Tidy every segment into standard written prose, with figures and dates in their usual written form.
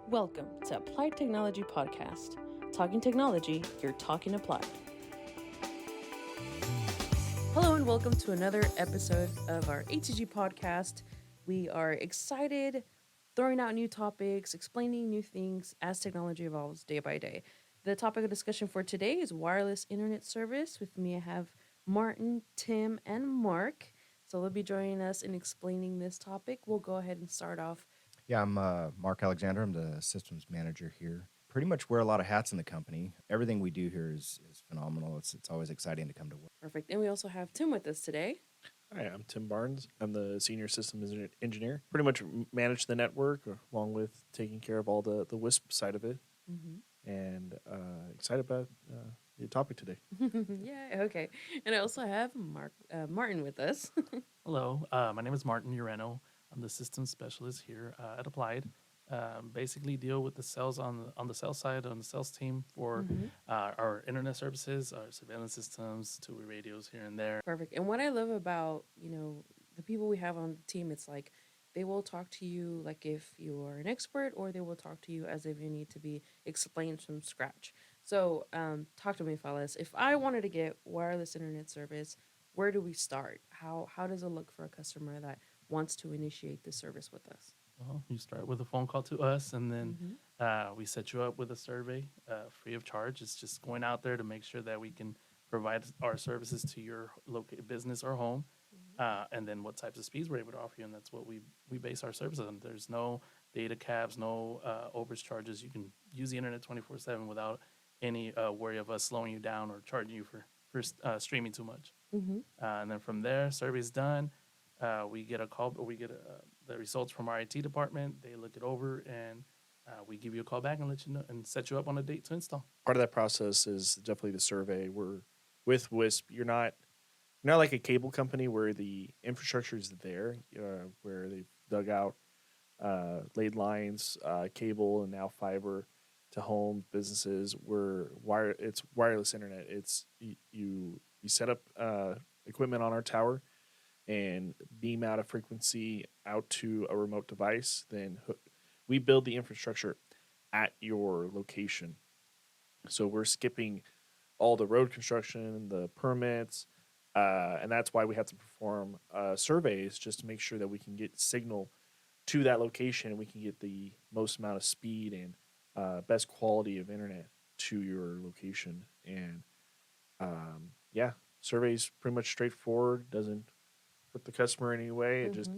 Welcome to Applied Technology Podcast. Talking technology, you're talking applied. Hello and welcome to another episode of our ATG Podcast. We are excited, throwing out new topics, explaining new things as technology evolves day by day. The topic of discussion for today is wireless internet service. With me, I have Martin, Tim, and Mark. So they'll be joining us in explaining this topic. We'll go ahead and start off. Yeah, I'm Mark Alexander. I'm the systems manager here. Pretty much wear a lot of hats in the company. Everything we do here is phenomenal. It's always exciting to come to work. Perfect. And we also have Tim with us today. Hi, I'm Tim Barnes. I'm the senior systems engineer. Pretty much manage the network along with taking care of all the WISP side of it. Mm-hmm. And excited about the topic today. Yeah, okay. And I also have Martin with us. Hello, my name is Martin Ureno. I'm the systems specialist here at Applied. Basically deal with the sales on the sales side, on the sales team for our internet services, our surveillance systems, two-way radios here and there. Perfect. And what I love about, the people we have on the team, it's like they will talk to you like if you are an expert, or they will talk to you as if you need to be explained from scratch. So talk to me, fellas. If I wanted to get wireless internet service, where do we start? How does it look for a customer that wants to initiate this service with us? Well, you start with a phone call to us, and then we set you up with a survey free of charge. It's just going out there to make sure that we can provide our services to your local business or home, and then what types of speeds we're able to offer you, and that's what we base our services on. There's no data caps, no overage charges. You can use the internet 24/7 without any worry of us slowing you down or charging you for streaming too much. And then from there, survey's done. We get a call, we get the results from our IT department. They look it over, and we give you a call back and let you know and set you up on a date to install. Part of that process is definitely the survey. We're with WISP. You're not like a cable company where the infrastructure is there, where they've dug out, laid lines, cable, and now fiber to home businesses. It's wireless internet. It's you set up equipment on our tower and beam out a frequency out to a remote device. Then we build the infrastructure at your location. So we're skipping all the road construction, the permits, and that's why we have to perform surveys just to make sure that we can get signal to that location and we can get the most amount of speed and best quality of internet to your location. And survey's pretty much straightforward, doesn't hurt the customer in any way. It just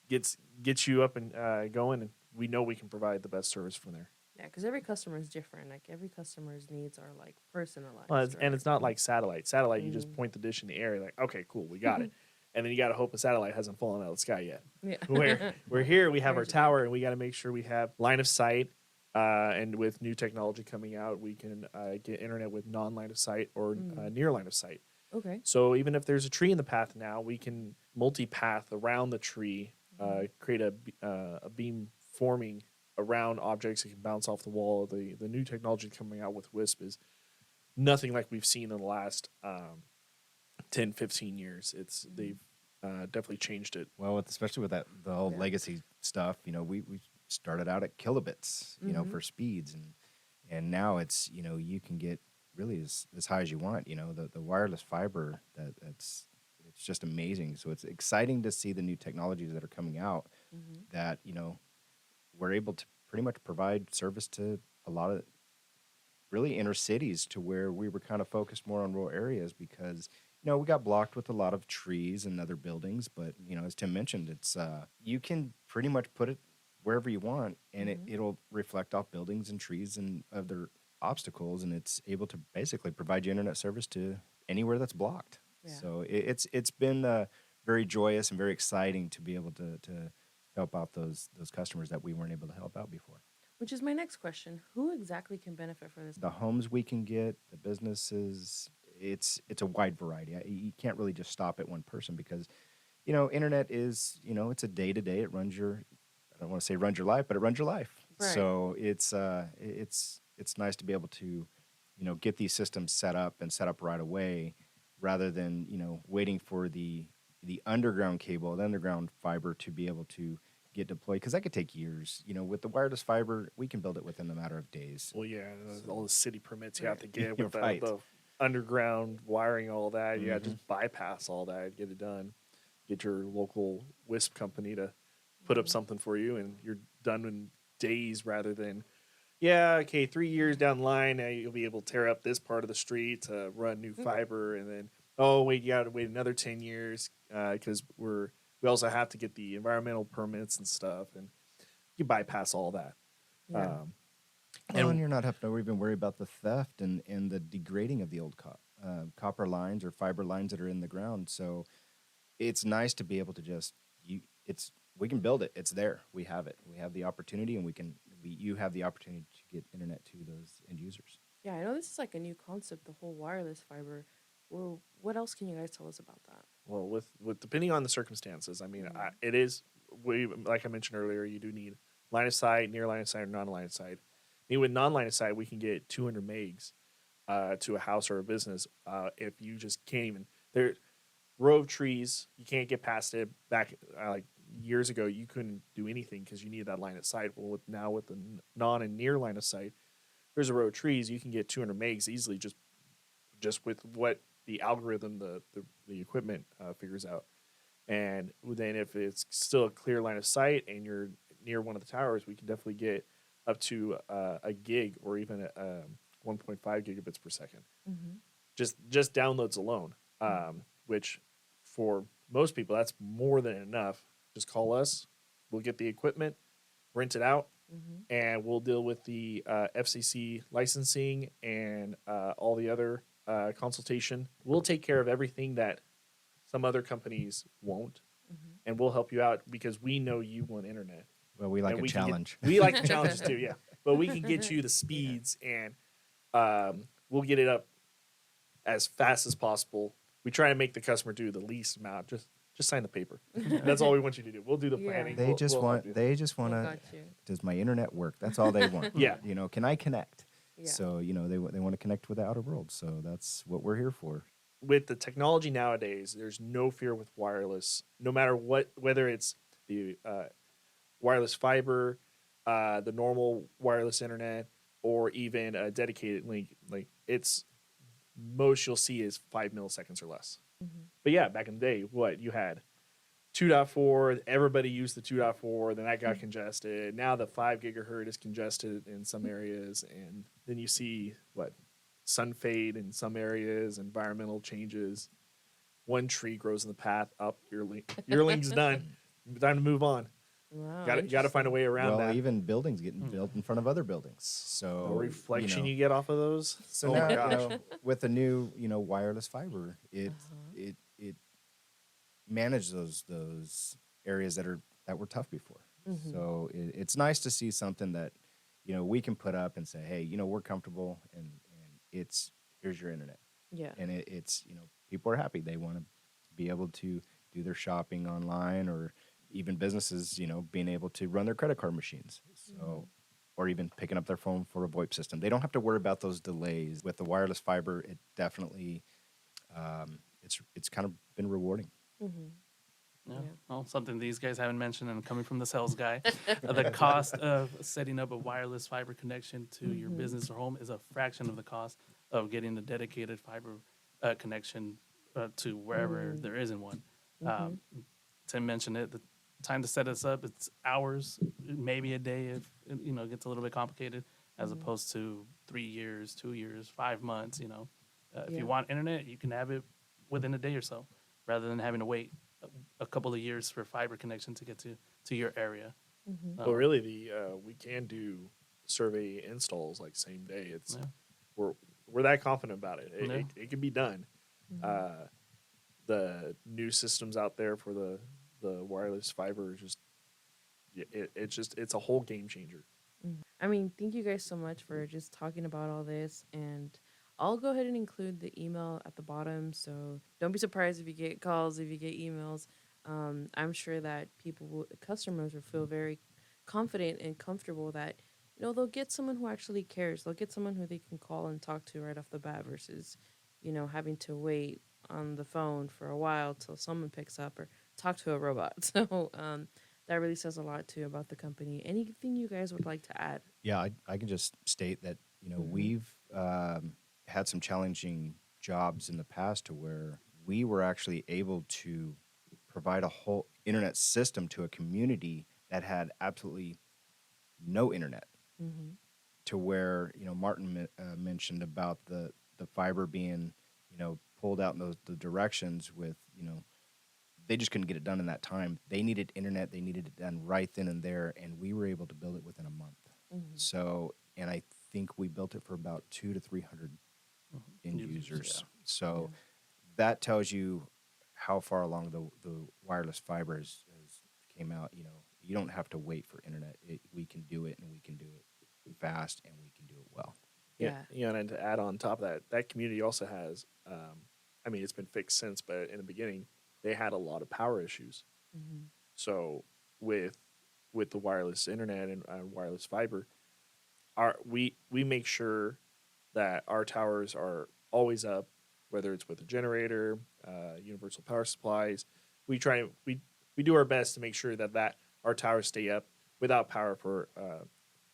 gets you up and going, and we know we can provide the best service from there. Yeah, because every customer is different. Like every customer's needs are like personalized. Well, and it's not like satellite. Satellite, you just point the dish in the air, like, okay, cool, we got it. And then you got to hope a satellite hasn't fallen out of the sky yet. Yeah. We're here, we have our tower, and we got to make sure we have line of sight. And with new technology coming out, we can get internet with non-line of sight or near line of sight. Okay. So even if there's a tree in the path now, we can multi-path around the tree, create a beam forming around objects that can bounce off the wall. The new technology coming out with WISP is nothing like we've seen in the last 10, 15 years. They've definitely changed it. Well, especially with the whole legacy stuff, we started out at kilobits, for speeds, and now it's you can get really as high as you want. The wireless fiber it's just amazing. So it's exciting to see the new technologies that are coming out that we're able to pretty much provide service to a lot of really inner cities, to where we were kind of focused more on rural areas because we got blocked with a lot of trees and other buildings. But as Tim mentioned, it's you can pretty much put it wherever you want, and it'll reflect off buildings and trees and other obstacles, and it's able to basically provide you internet service to anywhere that's blocked. Yeah. So it's been very joyous and very exciting to be able to help out those customers that we weren't able to help out before. Which is my next question. Who exactly can benefit from this? The homes we can get, the businesses, it's a wide variety. You can't really just stop at one person because, internet is, it's a day-to-day. It runs your, I don't want to say runs your life, but it runs your life. Right. So it's nice to be able to, get these systems set up right away, rather than waiting for the underground cable, the underground fiber to be able to get deployed, because that could take years. With the wireless fiber, we can build it within a matter of days. Well, yeah, So- all the city permits you have to Right. get with Right. the underground wiring, all that. Yeah, Mhm. just bypass all that, get it done. Get your local WISP company to put up something for you, and you're done in days rather than, yeah, okay, 3 years down the line, now you'll be able to tear up this part of the street to run new fiber, and then, oh, wait, you got to wait another 10 years because we also have to get the environmental permits and stuff, and you bypass all that. Yeah. And you're not having to even worry about the theft and the degrading of the old copper lines or fiber lines that are in the ground. So it's nice to be able to we can build it. It's there. We have it. We have the opportunity, and you have the opportunity to get internet to those end users. Yeah, I know this is like a new concept, the whole wireless fiber. Well, what else can you guys tell us about that? Well, with depending on the circumstances, I mean, it is like I mentioned earlier, you do need line of sight, near line of sight, or non-line of sight. I mean, with non-line of sight, we can get 200 megs to a house or a business if you just can't even there. Row of trees, you can't get past it. Back like years ago, you couldn't do anything because you needed that line of sight. Well, with the non and near line of sight, there's a row of trees, you can get 200 megs easily just with what the algorithm, the equipment figures out. And then if it's still a clear line of sight and you're near one of the towers, we can definitely get up to a gig or even 1.5 gigabits per second. Mm-hmm. Just downloads alone, which for most people that's more than enough. Just call us, we'll get the equipment, rent it out, and we'll deal with the FCC licensing and all the other consultation. We'll take care of everything that some other companies won't, and we'll help you out because we know you want internet. Well, we like And a challenge. We like the challenges too, yeah. But we can get you the speeds, and we'll get it up as fast as possible. We try to make the customer do the least amount. Just sign the paper. That's all we want you to do. We'll do the Yeah. planning. They We'll- just we'll want. help you. They just want to. Got you. Does my internet work? That's all they want. Yeah. Can I connect? Yeah. So they want to connect with the outer world. So that's what we're here for. With the technology nowadays, there's no fear with wireless. No matter whether it's the wireless fiber, the normal wireless internet, or even a dedicated link, like it's most you'll see is 5 milliseconds or less. But yeah, back in the day, you had 2.4, everybody used the 2.4, then that got congested. Now the 5 gigahertz is congested in some areas, and then you see sun fade in some areas, environmental changes. One tree grows in the path up, your link's done. Time to move on. Wow. Got to find a way around Well, that. even buildings getting built in front of other buildings. So The reflection you know, get off of those. So, So oh my now, gosh. with the new, wireless fiber, it managed those areas that were tough before. So it's nice to see something that, we can put up and say, hey, we're comfortable and here's your internet. Yeah. And it's people are happy. They want to be able to do their shopping online, or even businesses, being able to run their credit card machines. So. Or even picking up their phone for a VoIP system. They don't have to worry about those delays. With the wireless fiber, it definitely, it's kind of been rewarding. Yeah. Yeah. Well, something these guys haven't mentioned, and coming from the sales guy, the cost of setting up a wireless fiber connection to your business or home is a fraction of the cost of getting the dedicated fiber connection to wherever there isn't one. Tim mentioned it. The time to set us up, it's hours, maybe a day if it gets a little bit complicated, as opposed to 3 years, 2 years, 5 months. If Yeah. you want internet, you can have it within a day or so, rather than having to wait a couple of years for fiber connection to get to your area. Well, really, we can do survey installs like same day. It's we're that confident about it. It can be done. The new systems out there for the wireless fiber is it's a whole game changer. I mean, thank you guys so much for just talking about all this, and I'll go ahead and include the email at the bottom, so don't be surprised if you get calls, if you get emails. I'm sure that customers will feel very confident and comfortable that, they'll get someone who actually cares. They'll get someone who they can call and talk to right off the bat versus, having to wait on the phone for a while till someone picks up or talk to a robot. So that really says a lot too about the company. Anything you guys would like to add? Yeah, I can just state that, you know, Mhm. we've had some challenging jobs in the past to where we were actually able to provide a whole internet system to a community that had absolutely no internet, Mm-hmm. to where, you know, Martin mentioned about the fiber being, you know, pulled out in the directions with, you know, they just couldn't get it done in that time. They needed internet. They needed it done right then and there, and we were able to build it within a month. Mm-hmm. So, and I think we built it for about 200 to 300 end users. So that tells you how far along the wireless fiber has came out. You know, you don't have to wait for internet. We can do it, and we can do it fast, and we can do it well. Yeah. You know, and to add on top of that, that community also has, I mean, it's been fixed since, but in the beginning, they had a lot of power issues. Mm-hmm. So with the wireless internet and wireless fiber, we make sure that our towers are always up, whether it's with a generator, universal power supplies. We do our best to make sure that our towers stay up without power for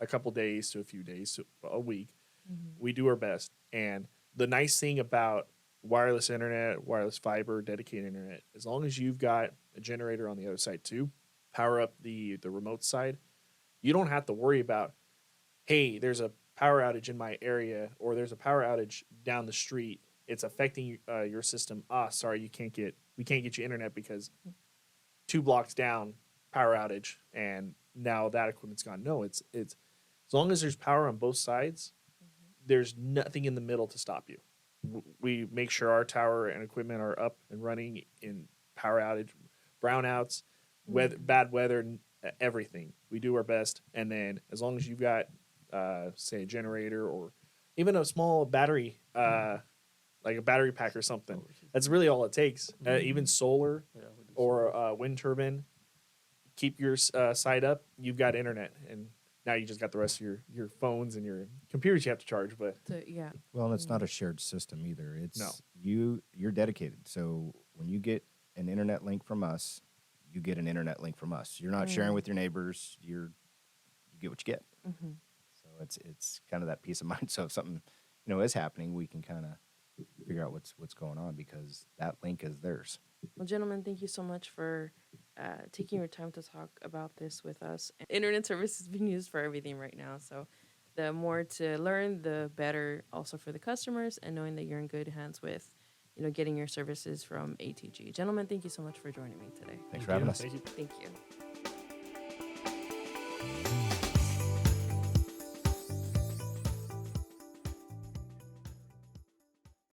a couple days to a few days to a week. Mm-hmm. We do our best, and the nice thing about wireless internet, wireless fiber, dedicated internet, as long as you've got a generator on the other side too, power up the remote side, you don't have to worry about, hey, there's a power outage in my area, or there's a power outage down the street. It's affecting your system. Sorry, we can't get you internet because 2 blocks down, power outage, and now that equipment's gone. No, it's as long as there's power on both sides, there's nothing in the middle to stop you. We make sure our tower and equipment are up and running in power outage, brownouts, bad weather, everything. We do our best, and then as long as you've got, say, a generator or even a small battery, like a battery pack or something, that's really all it takes. Even solar or wind turbine, keep your site up. You've got internet, and now you just got the rest of your phones and your computers you have to charge. But Yeah. Well, and it's not a shared system either. It's No. you're dedicated. So when you get an internet link from us, you get an internet link from us. You're not sharing with your neighbors. You get what you get. Mm-hmm. So it's kind of that peace of mind. So if something, you know, is happening, we can kind of figure out what's going on because that link is theirs. Well, gentlemen, thank you so much for taking your time to talk about this with us. Internet service is being used for everything right now, so the more to learn, the better also for the customers, and knowing that you're in good hands with, you know, getting your services from ATG. Gentlemen, thank you so much for joining me today. Thanks for having us. thank you. Thank you.